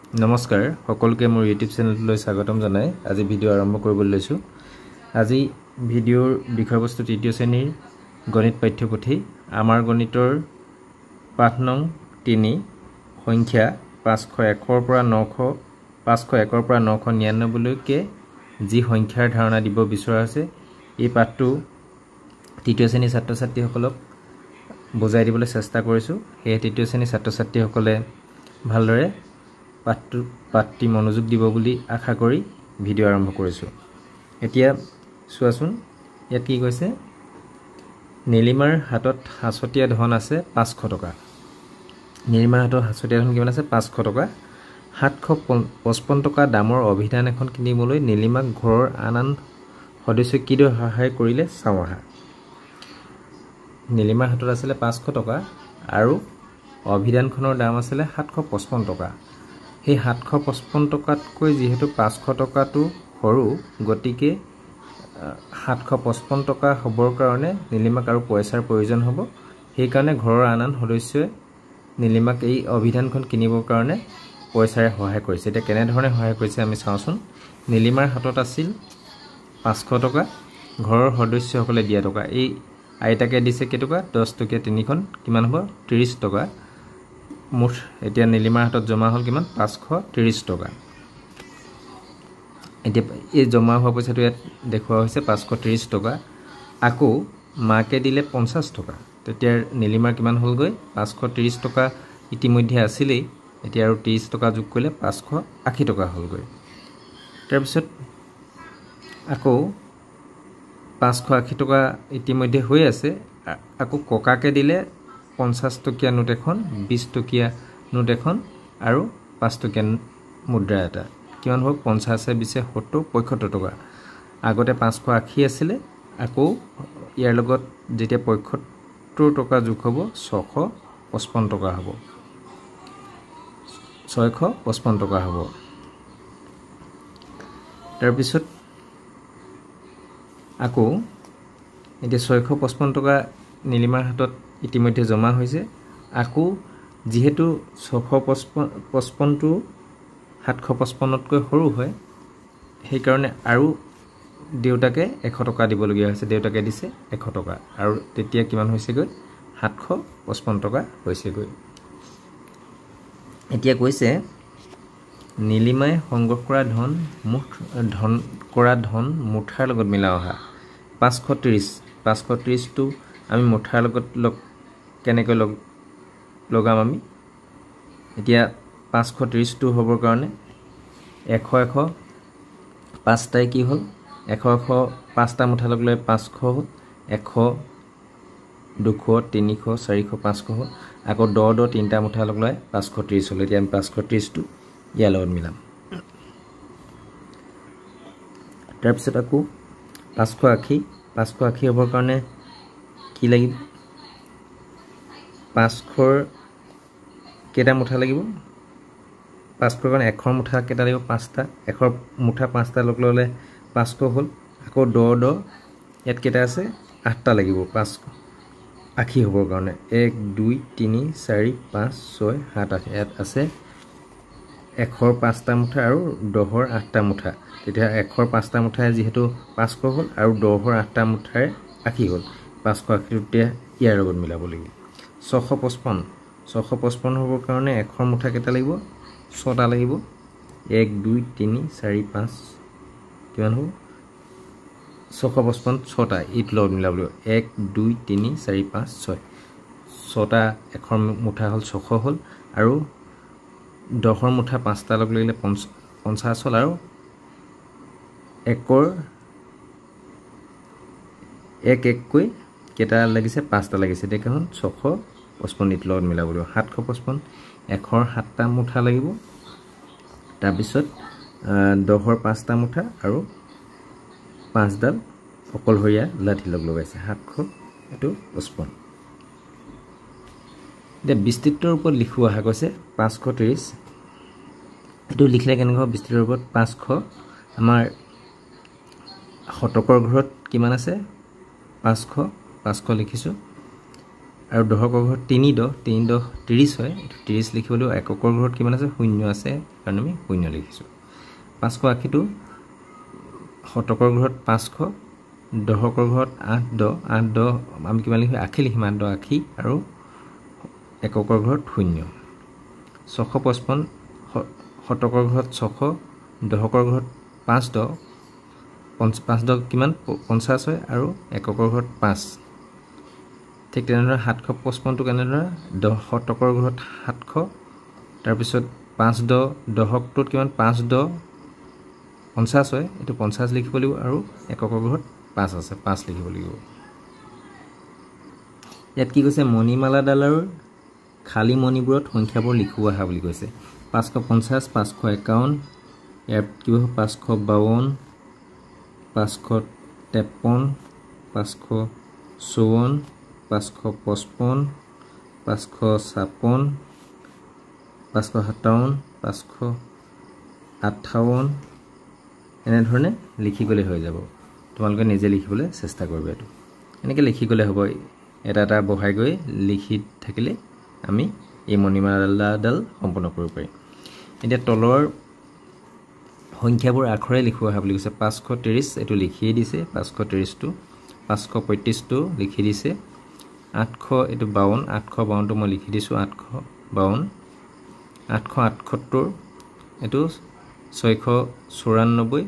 নমস্কাৰ সকলোকে মোৰ ইউটিউব চেনেললৈ স্বাগতম জনাই আজি ভিডিও আৰম্ভ কৰিবলৈ লৈছো। আজি ভিডিওৰ বিষয়বস্তু তৃতীয় শ্ৰেণীৰ গণিত পাঠ্যপুথি আমাৰ গণিতৰ পাঠ নং 3 সংখ্যা 501 ৰ পৰা 999 লৈকে যি সংখ্যাৰ ধাৰণা দিব বিচৰা আছে এই পাঠটো তৃতীয় শ্ৰেণীৰ ছাত্ৰ ছাত্ৰীসকলক বুজাই দিবলৈ চেষ্টা কৰিছো। এই তৃতীয় শ্ৰেণীৰ ছাত্ৰ ছাত্ৰীসকলে ভালদৰে পাঠটি মনোযোগ দিব বুলি আশা কৰি ভিডিও আৰম্ভ কৰিছো। এতিয়া চোৱাচোন ইয়াত কি কৈছে, নীলিমাৰ হাতত হাছতীয়া ধন আছে 500 টকা। নীলিমাৰ হাতত হাছতীয়া ধন কিমান আছে? 500 টকা। 755 টকা দামৰ অভিধান এখন কিনিবলৈ নীলিমাক ঘৰৰ আন সদস্যই কিদৰে সহায় কৰিলে চাওঁ আহা। নীলিমাৰ হাতত আছিল 500 টকা আৰু অভিধানখনৰ দাম আছিল 755 টকা। এই 755 টকাতকৈ যেহেতু 500 টকাটো সৰু, গতিকে 755 টকা হ'বৰ কাৰণে নীলিমাক আৰু পইচাৰ প্ৰয়োজন হ'ব। সেই কাৰণে ঘৰৰ আন সদস্যই নীলিমাক এই অভিধানখন কিনিবৰ কাৰণে পইচাৰে সহায় কৰিছে। এতিয়া কেনে ধৰণে সহায় কৰিছে আমি চাওঁচোন। নীলিমাৰ হাতত আছিল 500 টকা, ঘৰৰ সদস্যসকলে দিয়া টকা, এই আইতাকে দিছে কেটকা 10 টকীয়া তিনিখন, কিমান হ'ব 30 টকা। মুঠ এতিয়া নীলিমাৰ হাতত জমা হ'ল কিমান 530 টকা। এতিয়া এই জমা হোৱা পইচাটো ইয়াত দেখুওৱা হৈছে 530 টকা। আকৌ মাকে দিলে 50 টকা, তেতিয়া নীলিমাৰ কিমান হ'লগৈ 530 টকা ইতিমধ্যে আছিলেই, এতিয়া আৰু 30 টকা যোগ কৰিলে 580 টকা হ'লগৈ। তাৰপিছত আকৌ 580 টকা ইতিমধ্যে হৈ আছে, আকৌ ককাকে দিলে 50 টকীয়া নোট এখন, 20 টকীয়া নোট এখন আৰু 5 টকীয়া মুদ্ৰা এটা, কিমান হ'ব 50 20 70 75 টকা। আগতে 580 আছিলে, আকৌ ইয়াৰ লগত যেতিয়া 75 টকা যোগ হ'ব 655 টকা হ'ব, 655 টকা হ'ব। তাৰপিছত আকৌ এতিয়া 655 টকা নীলিমাৰ হাতত ইতিমধ্যে জমা হৈছে। আকৌ যেহেতু 655টো 755তকৈ সৰু হয়, সেইকাৰণে আৰু দেউতাকে 100 টকা দিবলগীয়া হৈছে। দেউতাকে দিছে 100 টকা আৰু তেতিয়া কিমান হৈছেগৈ 755 টকা হৈছেগৈ। এতিয়া কৈছে নীলিমাই সংগ্ৰহ কৰা ধন মুঠাৰ লগত মিলাও আহা। 530টো আমি মুঠাৰ লগত কেনেকৈ লগাম আমি। এতিয়া 530টো হ'বৰ কাৰণে 100 5টাই কি হ'ল 100 5টা মুঠা লগ লৈ 500 হ'ল, 100 200 300 400 500 হ'ল, আকৌ 10 3টা মুঠা লগ লৈ 530 হ'ল। এতিয়া আমি 530টো ইয়াৰ লগত মিলাম। তাৰপিছত আকৌ 580 হ'বৰ কাৰণে কি লাগিব, 500ৰ কেইটা মুঠা লাগিব, 500ৰ কাৰণে 100 মুঠা কেইটা লাগিব 5টা, 100 মুঠা 5টা লগ ল'লে 500 হ'ল। আকৌ 10 ইয়াত কেইটা আছে 8টা লাগিব 580 হ'বৰ কাৰণে, 1 2 3 4 5 6 7 8 ইয়াত আছে 100ৰ 5টা মুঠা আৰু 10ৰ 8টা মুঠা। তেতিয়া 100ৰ 5টা মুঠাই যিহেতু 500 হ'ল আৰু 10ৰ 8টা মুঠাৰে 80 হ'ল, 580টো ইয়াৰ লগত মিলাব লাগিব। 655 হ'বৰ কাৰণে 100ৰ মুঠা কেইটা লাগিব 6টা লাগিব, 1 2 3 4 5 কিমান হ'ব 655 6টা এইটো লগত মিলাব লাগিব। 1 2 3 4 5 6 6টা 100ৰ মুঠা হ'ল 600 হ'ল আৰু 10ৰ মুঠা 5টা লগ লাগিলে 50 হ'ল আৰু 1কৈ কেইটা লাগিছে 5টা লাগিছে, তেতিয়া হ'ল 655 এইটো লগত মিলাব লাগিব। 755 100ৰ 7টা মুঠা লাগিব, তাৰপিছত 10ৰ 5টা মুঠা আৰু 5ডাল অকলশৰীয়া লাঠি লগ লগাইছে 755। এতিয়া বিস্তৃতৰ ওপৰত লিখোঁ অহা কৈছে 530। এইটো লিখিলে কেনেকৈ হ'ব, বিস্তৃতৰ ওপৰত 500 আমাৰ শতকৰ ঘৰত কিমান আছে 500 লিখিছোঁ, আৰু দশকৰ ঘৰত 3 10 3 10 30 হয়। এইটো 30 লিখিবলৈও এককৰ ঘৰত কিমান আছে 0 আছে কাৰণে আমি 0 লিখিছোঁ। 580টো শতকৰ ঘৰত 500, দশকৰ ঘৰত 8 10 8 10 আমি কিমান লিখিম আশী লিখিম 8 10 আশী আৰু এককৰ ঘৰত 0। 655 শতকৰ ঘৰত 600, দশকৰ ঘৰত 5 10 5 10 কিমান 50 হয় আৰু এককৰ ঘৰত 5। ঠিক তেনেদৰে 755টো কেনেদৰে শতকৰ ঘৰত 700, তাৰপিছত 5 10 দশকটোত কিমান 5 10 50 হয়, এইটো 50 লিখিব লাগিব আৰু এককৰ ঘৰত 5 আছে 5 লিখিব লাগিব। ইয়াত কি কৈছে মণিমালাডালৰ খালী মণিবোৰত সংখ্যাবোৰ লিখোঁ আহা বুলি কৈছে। 550 551, ইয়াত কি হ'ব 552 553 554 555 556 557 558 এনেধৰণে লিখি গ'লে হৈ যাব। তোমালোকে নিজে লিখিবলৈ চেষ্টা কৰিবা। এইটো এনেকৈ লিখি গ'লে হ'ব। এটা এটা বহাই গৈ লিখি থাকিলে আমি এই মণিমালাডাল সম্পূৰ্ণ কৰিব পাৰিম। এতিয়া তলৰ সংখ্যাবোৰ আখৰে লিখোঁ আহা বুলি কৈছে। 530 এইটো লিখিয়ে দিছে 530টো, 535টো লিখি দিছে, 800 এইটো 52 852টো মই লিখি দিছোঁ 852, 878 এইটো 694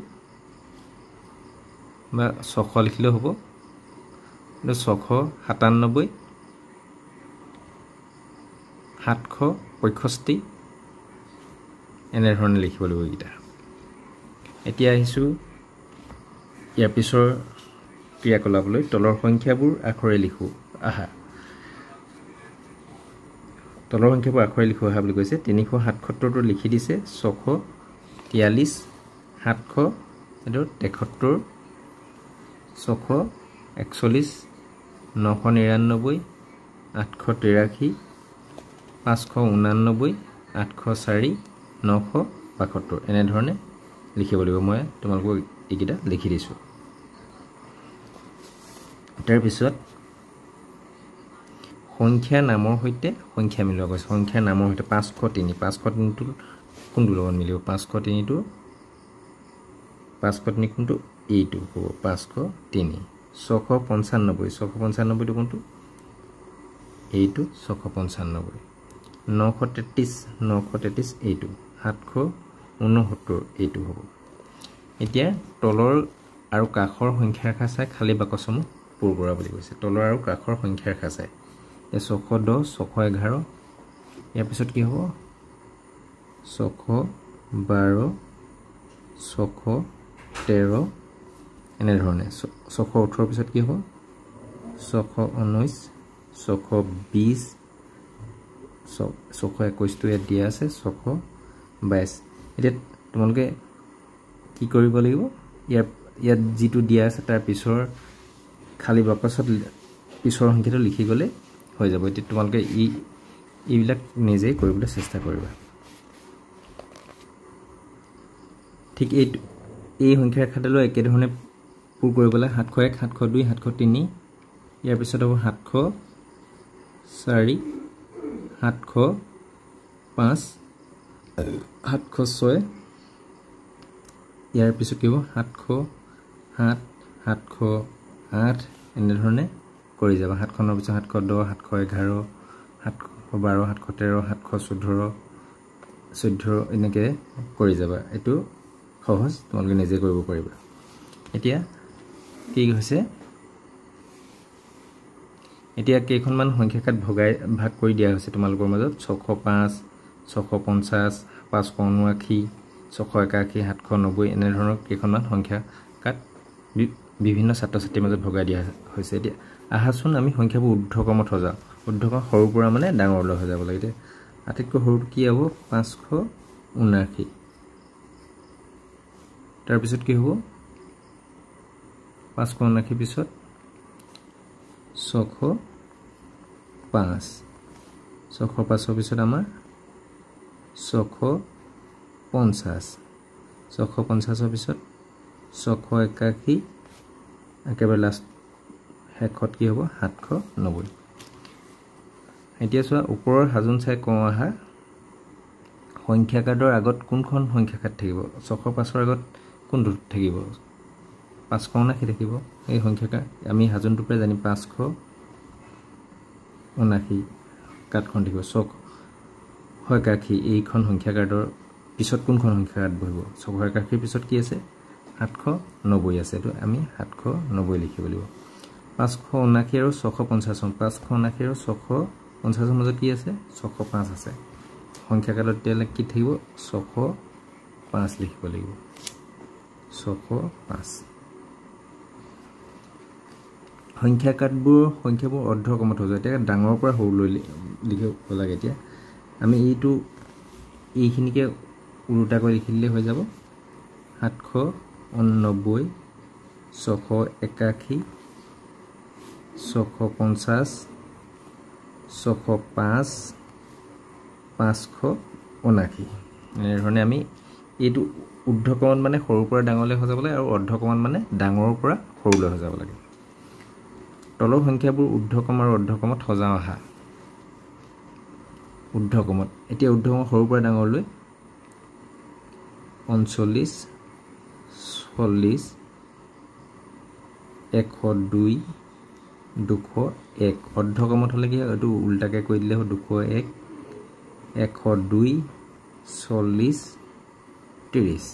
বা 600 লিখিলেও হ'ব, এইটো 697 765 এনেধৰণে লিখিব লাগিব এইকেইটা। এতিয়া আহিছোঁ ইয়াৰ পিছৰ ক্ৰিয়াকলাপলৈ। তলৰ সংখ্যাবোৰ আখৰে লিখোঁ আহা। তলৰ সংখ্যাবোৰ আখৰে লিখোঁ আহা বুলি কৈছে। 377টো লিখি দিছে, 643 700 এইটো 73 641 999 883 589 804 972 এনেধৰণে লিখিব লাগিব। মই তোমালোকক এইকেইটা লিখি দিছোঁ। তাৰপিছত সংখ্যাৰ নামৰ সৈতে সংখ্যা মিলোৱা কৈছে। সংখ্যাৰ নামৰ সৈতে 503 503টো কোনটো লগত মিলিব 503টো 503 কোনটো এইটো হ'ব 503। 695 695টো কোনটো এইটো 695। 933 933 এইটো 769 এইটো হ'ব। এতিয়া তলৰ আৰু কাষৰ সংখ্যা ৰেখা চাই খালী বাকচসমূহ পূৰ কৰা বুলি কৈছে। তলৰ আৰু কাষৰ সংখ্যা ৰেখা চাই 610 611 ইয়াৰ পিছত কি হ'ব 612 613 এনেধৰণে। 618 পিছত কি হ'ব 619 620 621টো ইয়াত দিয়া আছে 622। এতিয়া তোমালোকে কি কৰিব লাগিব ইয়াত যিটো দিয়া আছে তাৰ পিছৰ খালী বাকচত পিছৰ সংখ্যাটো লিখি গ'লে হৈ যাব। এতিয়া তোমালোকে এইবিলাক নিজেই কৰিবলৈ চেষ্টা কৰিবা। ঠিক এই সংখ্যা ৰেখাডালো একেধৰণে পূৰ কৰিবলৈ 701 702 703 ইয়াৰ পিছত হ'ব 704 705 706 ইয়াৰ পিছত কি হ'ব 707 708 এনেধৰণে কৰি যাবা। 7খনৰ পিছত 710 711 712 713 714 14 এনেকৈ কৰি যাবা। এইটো সহজ, তোমালোকে নিজে কৰিব পাৰিবা। এতিয়া কি হৈছে এতিয়া কেইখনমান সংখ্যাকাত ভাগ কৰি দিয়া হৈছে তোমালোকৰ মাজত 605 650 579 681 790 এনেধৰণৰ কেইখনমান সংখ্যাকাত বিভিন্ন ছাত্ৰ ছাত্ৰীৰ মাজত ভগাই দিয়া হৈছে। এতিয়া আহাচোন আমি সংখ্যাবোৰ ঊৰ্ধ্বক্ৰমত সজাওঁ। ঊৰ্ধ্বক্ৰম সৰুৰ পৰা মানে ডাঙৰলৈ সজাব লাগে। এতিয়া আটাইতকৈ সৰুটো কি হ'ব 579। তাৰপিছত কি হ'ব 579 পিছত 605 605ৰ পিছত আমাৰ 650 650ৰ পিছত 681 একেবাৰে লাষ্ট শেষত কি হ'ব 790। এতিয়া চোৱা ওপৰৰ হাজোন চাই কওঁ আহা সংখ্যা কাৰ্ডৰ আগত কোনখন সংখ্যা কাৰ্ড থাকিব 605ৰ আগত কোনটো থাকিব 579 থাকিব এই সংখ্যা কাৰ্ড আমি হাজোনটোৰ পৰা জানি 579 কাৰ্ডখন থাকিব 681 এইখন সংখ্যা কাৰ্ডৰ পিছত কোনখন সংখ্যা কাৰ্ড বহিব 681 পিছত কি আছে 790 আছে তো আমি 790 লিখিব লাগিব 579 আৰু 650 579 আৰু 650 মাজত কি আছে 605 আছে সংখ্যা কাৰ্ডত তেলে কি থাকিব 605 লিখিব লাগিব 605 সংখ্যা সংখ্যাবোৰ অৰ্ধকমত হৈ যায় এতিয়া ডাঙৰৰ পৰা সৰুলৈ লিখিব লাগে এতিয়া আমি এইখিনিকে উল্টাকৈ লিখিলে হৈ যাব 789 681 650 605 579 এনেধৰণে আমি এইটো ঊৰ্ধ্বকমত মানে সৰুৰ পৰা ডাঙৰলৈ সজাব লাগে আৰু অৰ্ধকমত মানে ডাঙৰৰ পৰা সৰুলৈ সজাব লাগে তলৰ সংখ্যাবোৰ ঊৰ্ধ্বকম আৰু অৰ্ধকমত সজাও আহা ঊৰ্ধ্বকমত এতিয়া ঊৰ্ধ্বকম সৰুৰ পৰা ডাঙৰলৈ 39 40 102 201 অৰ্ধকমত হ'লে কি এইটো উল্টাকে কৈ দিলে 201 102 40 30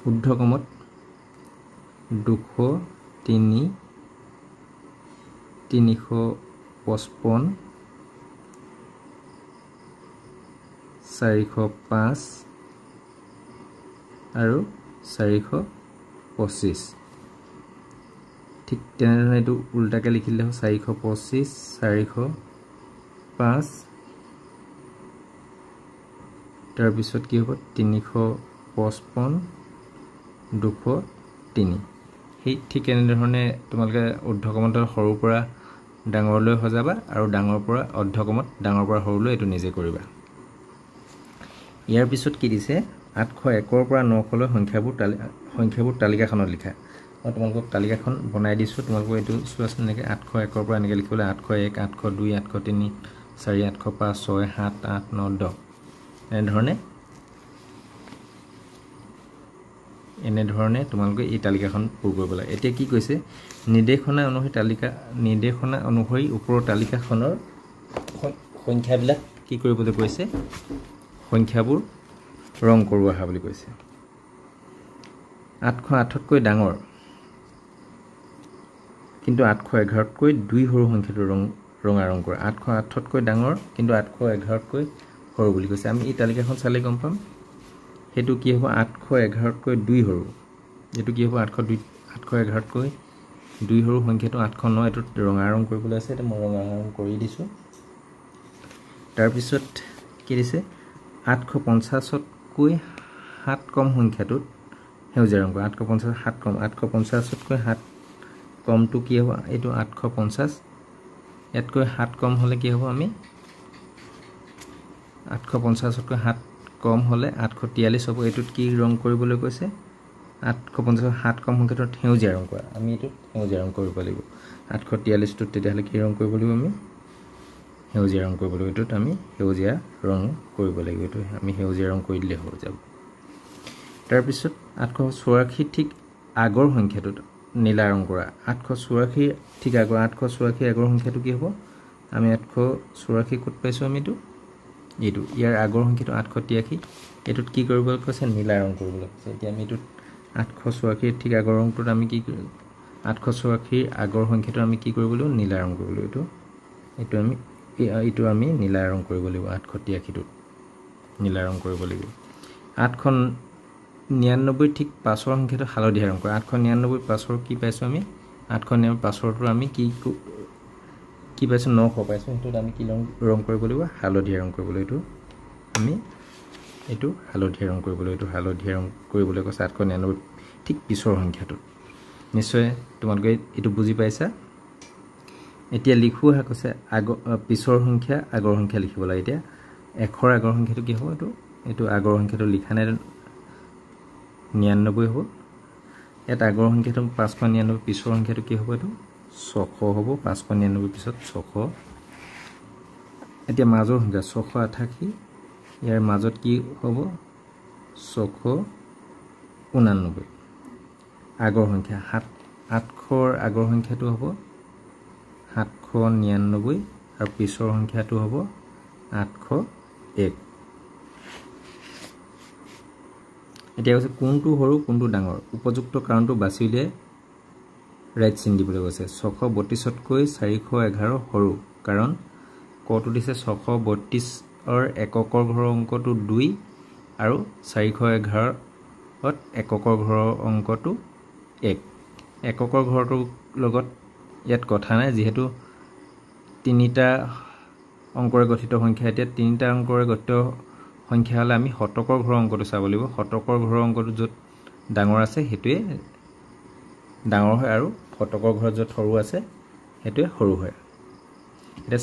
ঊৰ্ধ্বকমত 203 355 405 আৰু 425 ঠিক তেনেধৰণে এইটো উল্টাকে লিখিলে 425 405 তাৰ পিছত কি হ'ব 355 203 সেই ঠিক এনেধৰণে তোমালোকে ঊৰ্ধ্বকমত সৰুৰ পৰা ডাঙৰলৈ সজাবা আৰু ডাঙৰৰ পৰা অৰ্ধকমত ডাঙৰৰ পৰা সৰুলৈ এইটো নিজে কৰিবা ইয়াৰ পিছত কি দিছে 801ৰ পৰা 900লৈ সংখ্যাবোৰ তালিকাখনত লিখা মই তোমালোকক তালিকাখন বনাই দিছোঁ তোমালোকক এইটো চোৱাচোন এনেকৈ 801ৰ পৰা এনেকৈ লিখিবলৈ 801 802 803 4 805 6 7 8 9 10 এনেধৰণে তোমালোকে এই তালিকাখন পূৰ কৰিব লাগে এতিয়া কি কৈছে নিৰ্দেশনা অনুসৰি ওপৰৰ তালিকাখনৰ সংখ্যাবিলাক কি কৰিবলৈ কৈছে সংখ্যাবোৰ ৰং কৰোৱা হা বুলি কৈছে 808তকৈ ডাঙৰ কিন্তু 811তকৈ 2 সৰু সংখ্যাটো ৰঙা ৰং কৰা 808তকৈ ডাঙৰ কিন্তু 811তকৈ সৰু বুলি কৈছে আমি এই তালিকাখন চালে গম পাম হেতু কি হ'ব 811তকৈ 2 সৰু এটো কি হ'ব 811তকৈ 2 সৰু সংখ্যাটো 809 এটো ৰঙা ৰং কৰিবলৈ আছে এটা মই ৰঙা ৰং কৰি দিছো তাৰ পিছত কি দিছে 850তকৈ 7 কম সংখ্যাটো হেউজীয়া ৰং কৰা 850 7 কম 850তকৈ 7 কমটো কি হ'ব এটো 850 এতকৈ 7 কম হলে কি হ'ব আমি 850তকৈ 7 কম হলে 843 হ'ব এটোত কি ৰং কৰিবলৈ কৈছে 850 7 কম সংখ্যাটো হেউজীয়া ৰং কৰা আমি এটো হেউজীয়া ৰং কৰিব লাগিব 843 টো তেতিয়া হলে কি ৰং কৰিব লাগিব আমি হেউজীয়া ৰং কৰিব লাগিব এটোত আমি হেউজীয়া ৰং কৰিব লাগিব এটো আমি হেউজীয়া ৰং কৰি দিলে হৈ যাব তাৰ পিছত 884 ঠিক আগৰ সংখ্যাটো নীলা ৰং কৰা 884 ঠিক আগৰ 884 আগৰ সংখ্যাটো কি হ'ব আমি 884 কত পাইছো আমি এটো ইয়াৰ আগৰ সংখ্যাটো 883 এটোত কি কৰিব কৈছে নীলা ৰং কৰিব কৈছে এতিয়া আমি এটোত 884 ঠিক আগৰ ৰংটোত আমি কি 884 আগৰ সংখ্যাটো আমি কি কৰিব লাগিব নীলা ৰং কৰিব লাগিব এটো আমি নীলা ৰং কৰিব লাগিব 883 টো নীলা ৰং কৰিব লাগিব 899 ঠিক পাছৰ সংখ্যাটো হালধীয়া ৰং কৰা 899 পাছৰ কি পাইছো আমি 899 পাছৰটো আমি কি পাইছো 900 পাইছো এটোত আমি কি ৰং কৰিব লাগিব হালধীয়া ৰং কৰিব লাগিব আমি এটো হালধীয়া ৰং কৰিব লাগিব এটো হালধীয়া ৰং কৰিবলৈ কৈছে 899 ঠিক পিছৰ সংখ্যাটো নিশ্চয় তোমালোকে এটো বুজি পাইছা এতিয়া লিখো হা কৈছে পিছৰ সংখ্যা আগৰ সংখ্যা লিখিব লাগে এতিয়া এখৰ আগৰ সংখ্যাটো কি হ'ব এটো আগৰ সংখ্যাটো লিখা নাই 99 হ'ব এটা আগৰ সংখ্যাটো 599 পিছৰ সংখ্যাটো কি হ'ব এটো 600 হ'ব 599 পিছত 600 এতিয়া মাজৰ সংখ্যা 688 ইয়াৰ মাজত কি হ'ব 689 আগৰ সংখ্যা 800ৰ আগৰ সংখ্যাটো হ'ব 799 আৰু পিছৰ সংখ্যাটো হ'ব 801 এতিয়া কৈছে কোনটো সৰু কোনটো ডাঙৰ উপযুক্ত কাৰণটো বাছি উলিয়াই ৰাইট চিন দিবলৈ কৈছে 632তকৈ 411 সৰু কাৰণ কটো দিছে 632ৰ এককৰ ঘৰৰ অংকটো 2 আৰু 411ত এককৰ ঘৰৰ অংকটো 1 এককৰ ঘৰটোৰ লগত ইয়াত কথা নাই যেহেতু তিনিটা অংকৰে গঠিত সংখ্যা এতিয়া তিনিটা অংকৰে গঠিত সংখ্যা হলে আমি শতকৰ ঘৰৰ অংকটো চাব লাগিব শতকৰ ঘৰৰ অংকটো যত ডাঙৰ আছে হেতুৱে ডাঙৰ হয় আৰু শতকৰ ঘৰত যত সৰু আছে হেতুৱে সৰু হয় এটা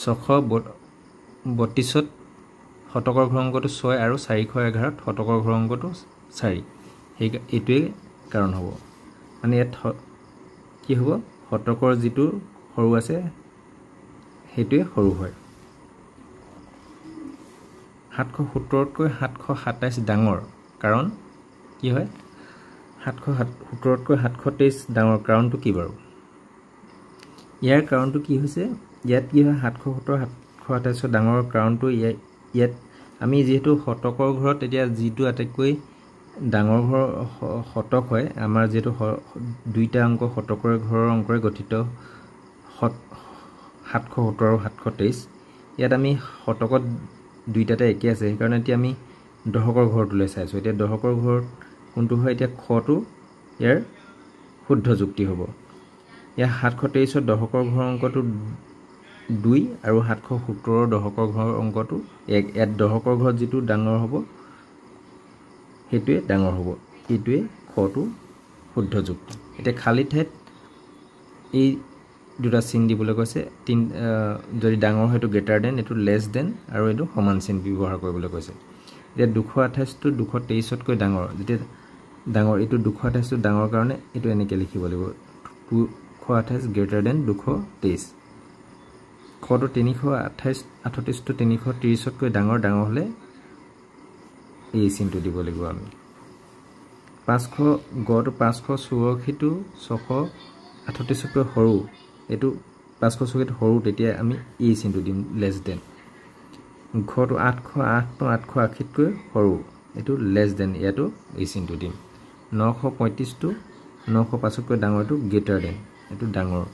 632ত শতকৰ ঘৰৰ অংকটো 6 আৰু 411ত শতকৰ ঘৰৰ অংকটো 4 এই এটোৱে কাৰণ হ'ব মানে ইয়াত কি হ'ব শতকৰ যিটো সৰু আছে হেতুৱে সৰু হয় 770তকৈ 727 ডাঙৰ কাৰণ কি হয় 770তকৈ 723 ডাঙৰ কাৰণটো কি বাৰু ইয়াৰ কাৰণটো কি হৈছে ইয়াত কি হয় 770 728 ডাঙৰ কাৰণটো ইয়াত আমি যেহেতু শতকৰ ঘৰত এতিয়া যিটো আটাইতকৈ ডাঙৰ ঘৰ শতক হয় আমাৰ যেহেতু দুইটা অংক শতকৰ ঘৰৰ অংকৰে গঠিত 770 আৰু 723 ইয়াত আমি শতকত দুইটাতে একে আছে কাৰণ এতিয়া আমি দশকৰ ঘৰটোলৈ চাইছো এতিয়া দশকৰ ঘৰত কোনটো হয় এতিয়া খটো ইয়াৰ শুদ্ধ যুক্তি হ'ব ইয়া 723ৰ দশকৰ ঘৰৰ অংকটো 2 আৰু 770ৰ দশকৰ ঘৰৰ অংকটো 1 ইয়াত দশকৰ ঘৰত যিটো ডাঙৰ হ'ব হেতুৱে ডাঙৰ হ'ব ইটোৱে খটো শুদ্ধ যুক্তি এতিয়া খালি ঠাইত এই দুটা চিন দিবলৈ কৈছে যদি ডাঙৰ হয়তো গ্ৰেটাৰ দেন এটো লেছ দেন আৰু এটো সমান চিন ব্যৱহাৰ কৰিবলৈ কৈছে এতিয়া 228 টো 223তকৈ ডাঙৰ যেতিয়া ডাঙৰ এটো 228 টো ডাঙৰ কাৰণে এটো এনেকৈ লিখিব লাগিব 228 গ্ৰেটাৰ দেন 223 খটো 328 38 টো 330তকৈ ডাঙৰ হলে এই চিনটো দিব লাগিব আমি 500 গটো 584 টো 638তকৈ সৰু এটো 584 সৰু তেতিয়া আমি এই চিনটো দিম লেছ দেন ঘৰটো 808 টো 880তকৈ সৰু এটো লেছ দেন ইয়াটো এই চিনটো দিম 935 টো 905তকৈ ডাঙৰ এটো গ্ৰেটাৰ দেন এটো ডাঙৰ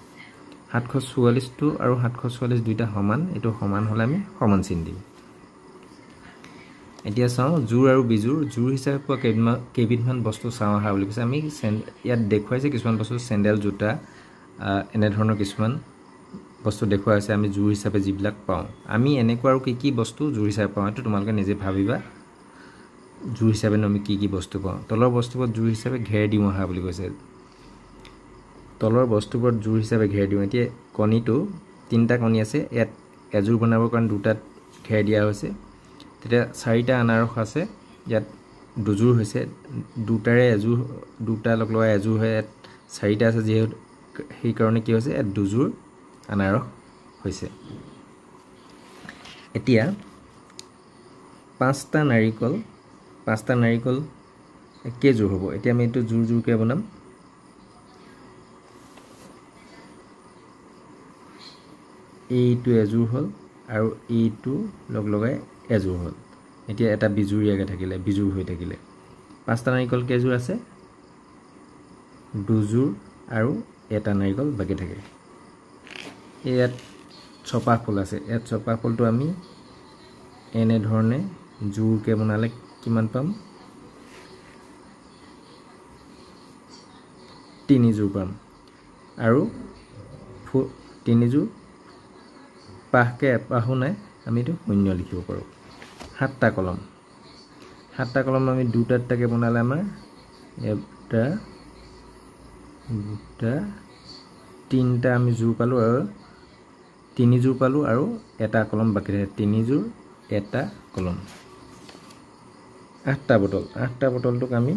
744 টো আৰু 744 দুইটা সমান এটো সমান হলে আমি সমান চিন দিম এতিয়া চাও জোৰ আৰু বিজোৰ জোৰ হিচাপে পোৱা কেইবিধমান বস্তু চাও আহা বুলি কৈছে আমি ইয়াত দেখুৱাইছে কিছুমান বস্তু চেন্ডেল জোতা এনে ধৰণৰ কিছুমান বস্তু দেখুৱা আছে আমি জোৰ হিচাপে যিবিলাক পাওঁ আমি এনেকুৱা আৰু কি বস্তু জোৰ হিচাপে পাওঁ এটো তোমালোকে নিজে ভাবিবা জোৰ হিচাপে আমি কি বস্তু পাওঁ তলৰ বস্তুবোৰ জোৰ হিচাপে ঘেৰ দিও আহা বুলি কৈছে তলৰ বস্তুবোৰ জোৰ হিচাপে ঘেৰ দিও এতিয়া কণীটো তিনটা কণী আছে ইয়াত এজোৰ বনাবৰ কাৰণে দুটা ঘেৰ দিয়া হৈছে তেতিয়া চাৰিটা আনাৰস আছে ইয়াত দুজোৰ হৈছে দুটাৰে এজোৰ দুটা লগ লগাই এজোৰ হয় চাৰিটা আছে যেহেতু সেই কাৰণে কি হৈছে দুজোৰ আনাৰস হৈছে এতিয়া পাঁচটা নাৰিকল কেজোৰ হ'ব এতিয়া আমি এটো জোৰ জোৰকে বনাম এইটো এজোৰ হল আৰু এইটো লগ লগাই এজোৰ হল এতিয়া এটা বিজুৰীয়াকে থাকিলে বিজুৰ হৈ থাকিলে পাঁচটা নাৰিকল কেজোৰ আছে দুজোৰ আৰু এটা নাৰিকল বাকি থাকে ইয়াত ছপা ফুল আছে ইয়াত ছপা ফুলটো আমি এনে ধৰণে জোৰকে বনালে কিমান পাম 3 জোৰ পাম আৰু 3 জোৰ পাহকে এপাহু নাই আমি এটো শূন্য লিখিব পাৰো সাতটা কলম আমি দুটা টাকে বনালে আমাৰ এটা দুটা তিনটা আমি জোৰ পালো আৰু 3 জোৰ পালো আৰু এটা কলম বাকি থাকে 3 জোৰ এটা কলম আঠটা বটলটোক আমি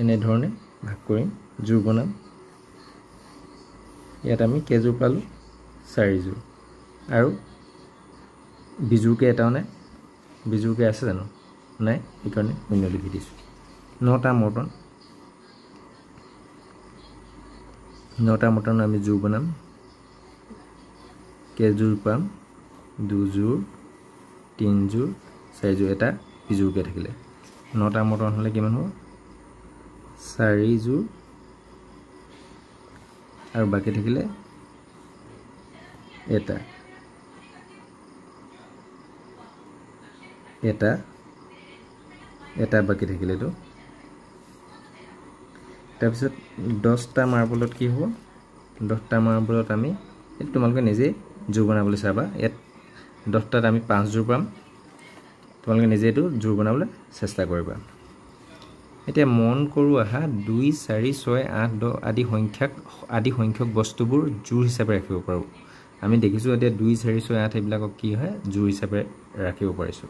এনে ধৰণে ভাগ কৰিম জোৰ বনাম ইয়াত আমি কেইযোৰ পালোঁ 4যোৰ আৰু বিজোৰকে এটাও নাই বিজোৰকে আছে জানো নাই এইকাৰণে শূন্য লিখি দিছোঁ 9টা মৰ্টন আমি জোৰ বনাম কেইযোৰ পাম 2যোৰ 3যোৰ 4যোৰ এটা বিজোৰকে থাকিলে 9টা মৰ্টন হ'লে কিমান হ'ব 4যোৰ আৰু বাকি থাকিলে এটা বাকি থাকিলেতো তাৰপিছত 10টা মাৰ্বলত কি হ'ব 10টা মাৰ্বলত আমি এই তোমালোকে নিজে জোৰ বনাবলৈ চাবা ইয়াত 10টাত আমি 5যোৰ পাম তোমালোকে নিজে এইটো জোৰ বনাবলৈ চেষ্টা কৰিবা এতিয়া মন কৰো আহা 2 4 6 8 10 আদি সংখ্যক বস্তুবোৰ জোৰ হিচাপে ৰাখিব পাৰো আমি দেখিছো এতিয়া 2 4 6 8 এইবিলাকক কি হয় জোৰ হিচাপে ৰাখিব পাৰিছো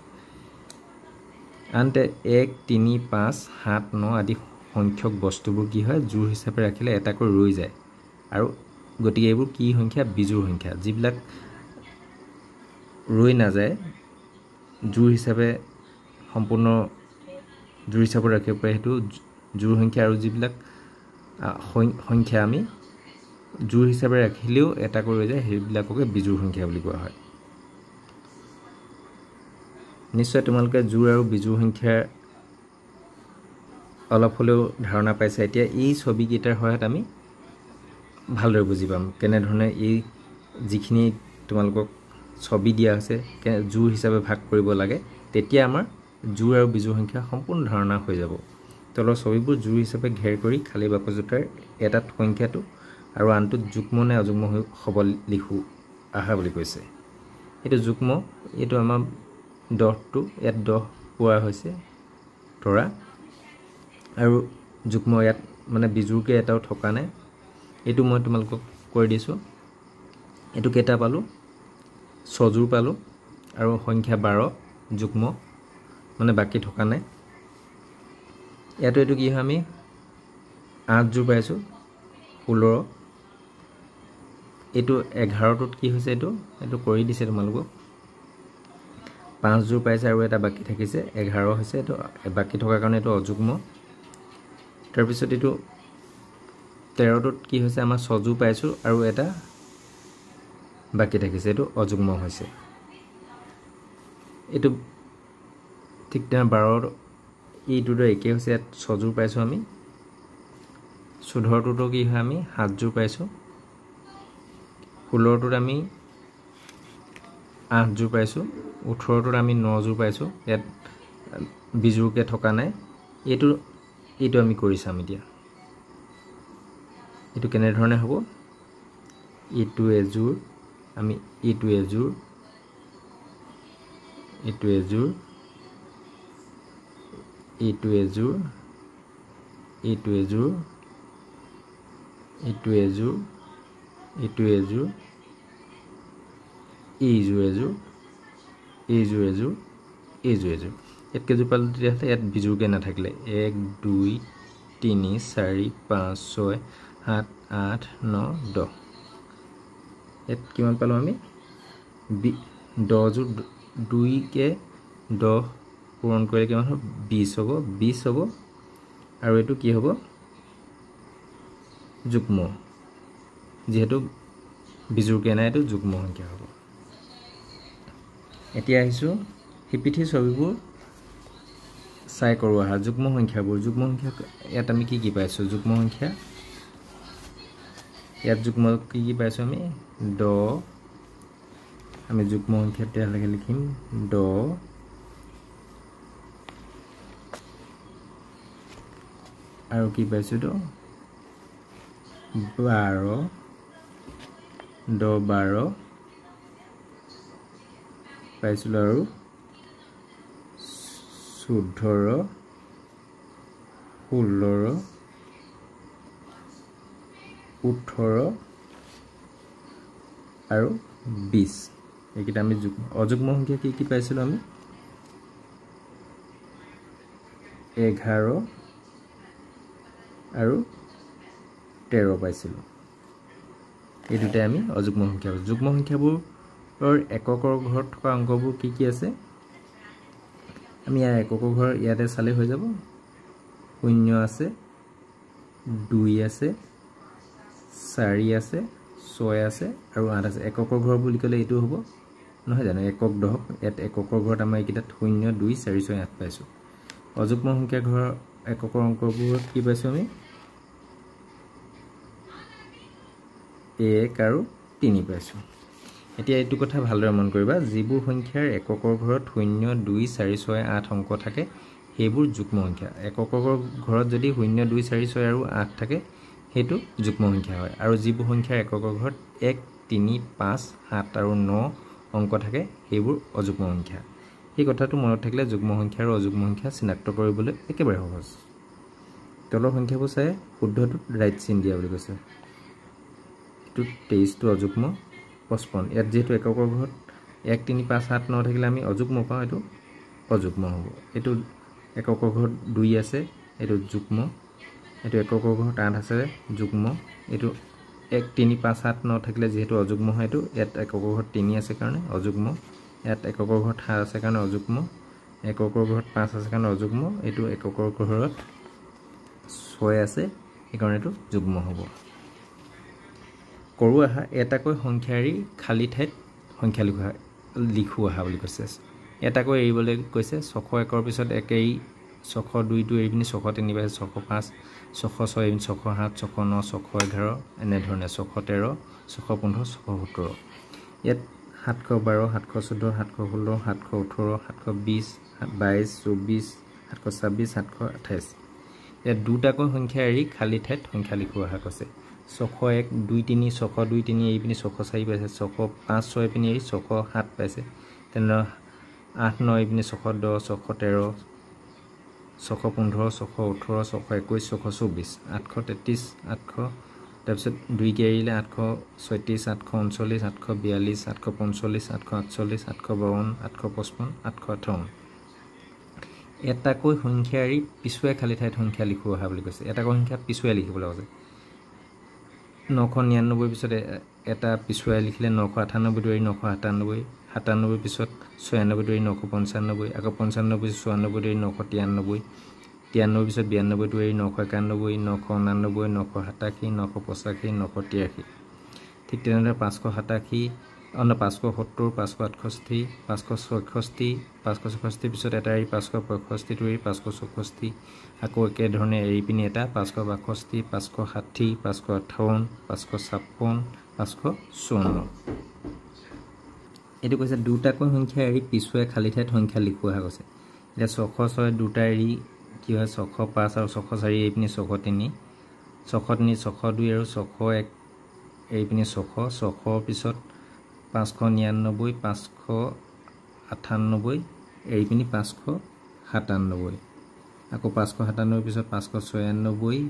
আনতে 1 3 5 7 9 আদি সংখ্যক বস্তুবোৰ কি হয় জোৰ হিচাপে ৰাখিলে এটাকৈ ৰৈ যায় আৰু গতিকে এইবোৰ কি সংখ্যা বিজোৰ সংখ্যা যিবিলাক ৰৈ না যায় জোৰ হিচাপে সম্পূৰ্ণ জোৰ হিচাপে ৰাখিব পাৰে হেতু জোৰ সংখ্যা আৰু যিবিলাক সংখ্যা আমি জোৰ হিচাপে ৰাখিলেও এটাকৈ ৰৈ যায় সেইবিলাককে বিজোৰ সংখ্যা বুলি কোৱা হয় নিশ্চয় তোমালোকে জোৰ আৰু বিজোৰ সংখ্যাৰ অলপ হলেও ধাৰণা পাইছে এতিয়া এই ছবি কিটাৰ সহায়ত আমি ভালদৰে বুজি পাম কেনে ধৰণে এই যিখিনি তোমালোকক ছবি দিয়া আছে জোৰ হিচাপে ভাগ কৰিব লাগে তেতিয়া আমাৰ জোৰ আৰু বিজোৰ সংখ্যা সম্পূৰ্ণ ধাৰণা হৈ যাব তলৰ ছবিবোৰ জোৰ হিচাপে ঘেৰ কৰি খালি বাকজটাৰ এটাত সংখ্যাটো আৰু আনটোত যুগ্ম নে অযুগ্ম হ'ব লিখো আহা বুলি কৈছে এটো যুগ্ম এটো আমাৰ 10টো ইয়াত 10 পোৱা হৈছে ধৰা আৰু যুগ্ম ইয়াত মানে বিজোৰকে এটাও থকা নাই এটো মই তোমালোকক কৈ দিছো এটো কেটা পালো 6যোৰ পালো আৰু সংখ্যা 12 যুগ্ম মানে বাকি থকা নাই এটো কি হয় আমি 8যোৰ পাইছো 16 এটো 11টোত কি হৈছে এটো কৰি দিছে তোমালোকক 5যোৰ পাইছে আৰু এটা বাকি থাকিছে 11 হৈছে এটো বাকি থকা কাৰণে এটো অযুগ্ম তাৰ পিছত এটো 13টোত কি হৈছে আমাৰ 6যোৰ পাইছো আৰু এটা বাকি থাকিছে এটো অযুগ্ম হৈছে এটো ঠিক তেনে 12 এইটোৰ একে হৈছে 6যোৰ পাইছো আমি 14টোতো কি হয় আমি 7যোৰ পাইছো 16টোত আমি 8যোৰ পাইছো 18টোত আমি 9যোৰ পাইছো ইয়াত বিজোৰকে থকা নাই এইটো আমি কৰি চাম এতিয়া এইটো কেনে ধৰণে হ'ব এইটো এজোৰ আমি এইটো এজোৰ এইটো এজোৰ এইটো এজোৰ এইটো এজোৰ এইটো এজোৰ এইটো এজোৰ এইজোৰ এজোৰ এইজোৰ এজোৰ এইজোৰ এজোৰ ইয়াত কেজোৰ পালো তেতিয়াহ'লে ইয়াত বিজোৰকে নাথাকিলে 1 2 3 4 5 6 7 8 9 10 ইয়াত কিমান পালো আমি 10 যোৰ 2 কে 10 পূৰণ কৰিলে কিমান হ'ব 20 হ'ব আৰু এটো কি হ'ব যুগ্ম যেহেতু বিজোৰকে নাই এটো যুগ্ম সংখ্যা হ'ব এতিয়া আহিছো হিপিঠি ছবিবোৰ চাই কৰো আহা যুগ্ম সংখ্যা ইয়াত আমি কি পাইছো যুগ্ম সংখ্যা ইয়াত যুগ্ম কি পাইছো আমি যুগ্ম সংখ্যা তেতিয়ালৈকে লিখিম 10 আৰু কি পাইছো 12 পাইছিলো আৰু 14 16 18 আৰু 20 এইকিটা আমি অযুগ্ম সংখ্যা কি পাইছিলো আমি 11 আৰু 13 পাইছিলো এই দুটাই আমি অযুগ্ম সংখ্যা। যুগ্ম সংখ্যাবোৰৰ এককৰ ঘৰত থকা অংকবোৰ কি আছে আমি ইয়াৰ এককৰ ঘৰ ইয়াতে চালে হৈ যাব 0 আছে 2 আছে 4 আছে 6 আছে আৰু 8 আছে এককৰ ঘৰ বুলি ক'লে এইটো হ'ব নহয় জানো একক দহক ইয়াত এককৰ ঘৰত আমাৰ এইকেইটাত 0 2 4 6 8 পাইছো অযুগ্ম সংখ্যা ঘৰ এককৰ অংকবোৰত কি পাইছো আমি 1 আৰু 3 পাইছো এতিয়া এইটো কথা ভালদৰে মন কৰিবা যিবোৰ সংখ্যাৰ এককৰ ঘৰত 0 2 4 6 8 অংক থাকে সেইবোৰ যুগ্ম সংখ্যা এককৰ ঘৰত যদি 0 2 4 6 আৰু 8 থাকে হেতু যুগ্ম সংখ্যা হয় আৰু যিবোৰ সংখ্যাৰ এককৰ ঘৰত 1 3 5 7 আৰু 9 অংক থাকে সেইবোৰ অযুগ্ম সংখ্যা এই কথাটো মনত থাকিলে যুগ্ম সংখ্যা আৰু অযুগ্ম সংখ্যা চিনাক্ত কৰিবলৈ একেবাৰে সহজ তলৰ সংখ্যাবোৰ চাই শুদ্ধটো ৰাইট চিন দিয়া বুলি কৈছে এটো 23 টো অযুগ্ম 55 ইয়াত যেহেতু এককৰ ঘৰত 1 3 5 7 9 থাকিলে আমি অযুগ্ম পাওঁ এটো অযুগ্ম হ'ব এটো এককৰ ঘৰত 2 আছে এটো যুগ্ম এটো এককৰ ঘৰত 8 আছে যুগ্ম এটো 1 3 5 7 9 থাকিলে যেহেতু অযুগ্ম হয় এটো ইয়াত এককৰ ঘৰত 3 আছে কাৰণে অযুগ্ম ইয়াত এককৰ ঘৰত 7 আছে কাৰণে অযুগ্ম এককৰ ঘৰত 5 আছে কাৰণে অযুগ্ম এটো এককৰ ঘৰত 6 আছে এই কাৰণে এটো যুগ্ম হ'ব কৰো আহা এটাকৈ সংখ্যাৰী খালি ঠাইত সংখ্যা লিখু আহা বুলি কৈছে এটাকৈ এৰিবলৈ কৈছে 601ৰ পিছত একেই 602 টো এৰি পিনি 603 পাইছে 605 606 এৰি 607 609 611 এনে ধৰণে 613 615 617 ইয়াত 712 714 716 718 720 22 24 726 728 ইয়াত দুটাকৈ সংখ্যা এৰি খালি ঠাইত সংখ্যা লিখু আহা কৈছে 601 2 3 602 3 এৰি পিনি 604 পাইছে 605 6 পিনি এৰি 607 পাইছে তেনে 8 9 এৰি পিনি 610 613 615 618 621 624 833 800 তাৰপিছত 2 কে এৰিলে 836 839 842 845 848 852 855 858 এটাকৈ সংখ্যা এৰি পিছুৱাই খালি ঠাইত সংখ্যা লিখু আহা বুলি কৈছে এটাকৈ সংখ্যা পিছুৱাই লিখিব লাগে 999 পিছত এটা পিছুৱাই লিখিলে 998 টো এৰি 997 97 পিছত 96 টো এৰি 995 আকৌ 95 পিছত 96 টো এৰি 993 93 পিছত 92 টো এৰি 991 999 987 985 983 ঠিক তেনেদৰে 587 570 568 566 566 পিছত এটা এৰি 565 টো এৰি 564 আকৌ একে ধৰণে এৰি পিনি এটা 562 560 558 556 554 এটো কৈছে দুটাকৈ সংখ্যা এৰি পিছুৱাই খালি ঠাইত সংখ্যা লিখুৱা গৈছে এতিয়া 606 দুটা এৰি কি হয় 605 আৰু 604 এৰি পিনি 603 603 602 আৰু 601 এৰি পিনি 600 600 পিছত 599 598 এৰি পিনি 597 আকৌ 597 পিছত 596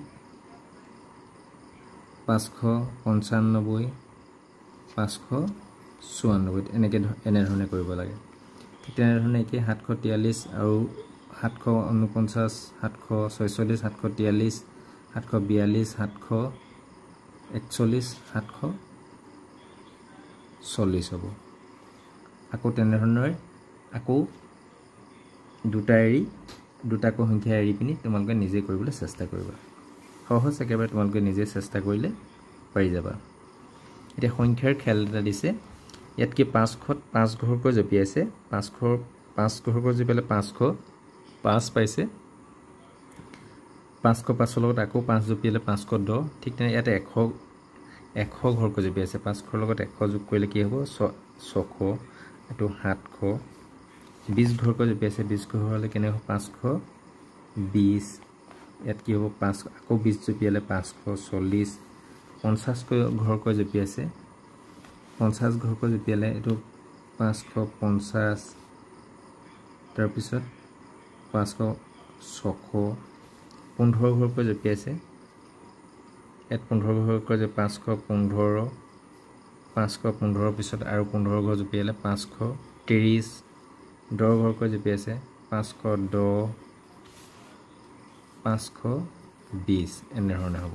595 594 এনে ধৰণে কৰিব লাগে ঠিক তেনে ধৰণে একে 743 আৰু 749 746 743 742 741 740 হ'ব আকৌ তেনে ধৰণে আকৌ দুটাকৈ সংখ্যা এৰি পিনি তোমালোকে নিজে কৰিবলৈ চেষ্টা কৰিবা সহজ একেবাৰে তোমালোকে নিজে চেষ্টা কৰিলে পাৰি যাবা এতিয়া সংখ্যাৰ খেল এটা দিছে ইয়াত কি 500 5 ঘৰকৈ জপিয়াইছে 5 ঘৰকৈ জপিয়ালে 500 5 পাইছে 505 লগত আকৌ 5 জপিয়ালে 510 ঠিক তেনে ইয়াতে 100 ঘৰকৈ জপিয়াইছে 500 লগত 100 যোগ কৰিলে কি হ'ব 600 এটো 700 20 ঘৰকৈ জপিয়াইছে 20 ঘৰ হ'লে কেনে হ'ব 520 ইয়াত কি হ'ব 5 আকৌ 20 জপিয়ালে 540 50 ঘৰকৈ জপিয়াইছে 50 ঘৰকৈ জপিয়ালে এটো 550 তাৰ পিছত 500 600 15 ঘৰকৈ জপিয়াইছে ইয়াত 15 ঘৰকৈ যে 515 515 পিছত আৰু 15 ঘৰ জপিয়ালে 530 10 ঘৰকৈ জপিয়াইছে 510 520 এনে ধৰণে হ'ব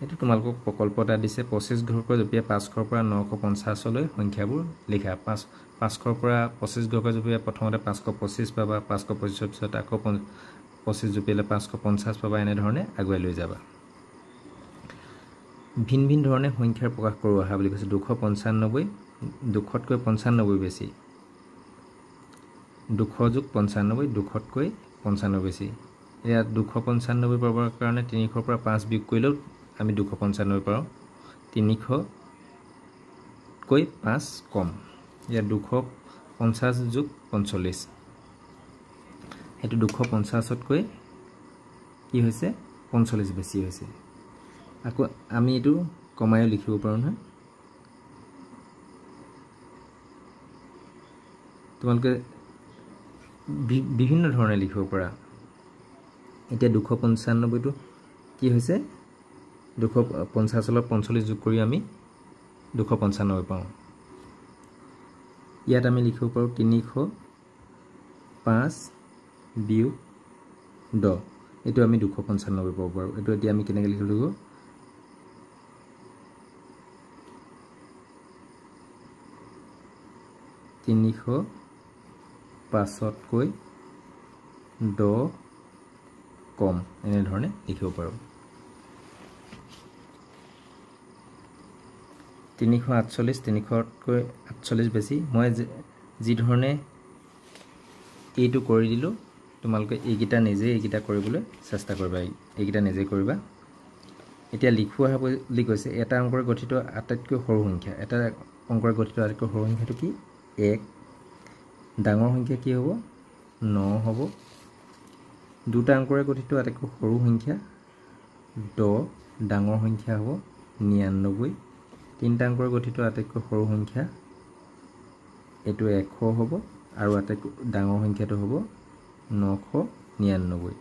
এইটো তোমালোকক প্ৰকল্প এটা দিছে 25 ঘৰকৈ জপিয়াই 500ৰ পৰা 950 লৈ সংখ্যাবোৰ লিখা 500ৰ পৰা 25 ঘৰকৈ জপিয়াই প্ৰথমতে 525 পাবা 525ৰ পিছত আকৌ 25 জপিয়ালে 550 পাবা এনেধৰণে আগুৱাই লৈ যাবা ভিন ভিন ধৰণে সংখ্যাৰ প্ৰকাশ কৰোঁ আহা বুলি কৈছে 295 200তকৈ 95 বেছি 200 যোগ 95 200তকৈ 95 বেছি এয়া 295 পাবৰ কাৰণে 300ৰ পৰা 5 বিয়োগ কৰিলেও আমি 295 পাওঁ 300তকৈ 5 কম এয়া 250 যোগ 45 হেতু 250তকৈ কি হৈছে 45 বেছি হৈছে আকৌ আমি এটো কমায়ও লিখিব পাৰো না তোমালকে বিভিন্ন ধৰণে লিখিব পাৰা এতিয়া 295 টো কি হৈছে 250 ৰ 45 যোগ কৰি আমি 295 পাওঁ ইয়াত আমি লিখিব পাৰো 305 বিয়োগ 10 এটো আমি 295 পাব পাৰো এটো এতিয়া আমি কেনেকৈ লিখিব লাগিব 305তকৈ 10 কম এনে ধৰণে লিখিব পাৰো 348 300তকৈ 48 বেছি মই যি ধৰণে এইটো কৰি দিলো তোমালোকে এইগিটা নিজে এইগিটা কৰিবলৈ চেষ্টা কৰিবা এইগিটা নিজে কৰিবা এতিয়া লিখোৱা বুলি কৈছে এটা অংকৰ গঠিত আটাইতকৈ সৰু সংখ্যা এটা অংকৰ গঠিত আটাইতকৈ সৰু সংখ্যাটো কি 1 ডাঙৰ সংখ্যা কি হ'ব 9 হ'ব দুটা অংকৰ গঠিত আটাইতকৈ সৰু সংখ্যা 10 ডাঙৰ সংখ্যা হ'ব 99 তিনটা অংকৰ গঠিত আটাইতকৈ সৰু সংখ্যা এটো 100 হ'ব আৰু আটাইতকৈ ডাঙৰ সংখ্যাটো হ'ব 999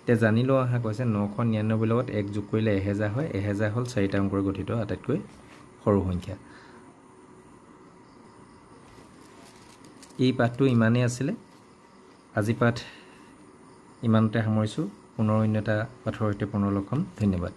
তে জানিলো আহা কৈছে 999 লগত 1 যোগ কৰিলে 1000 হয় 1000 হল চাৰিটা অংকৰ গঠিত আটাইতকৈ সৰু সংখ্যা এই পাঠটো ইমানেই আছিল আজি পাঠ ইমানতে সামৰিছো পুনৰ অন্য এটা পাঠৰ সৈতে পুনৰ লগ পাম ধন্যবাদ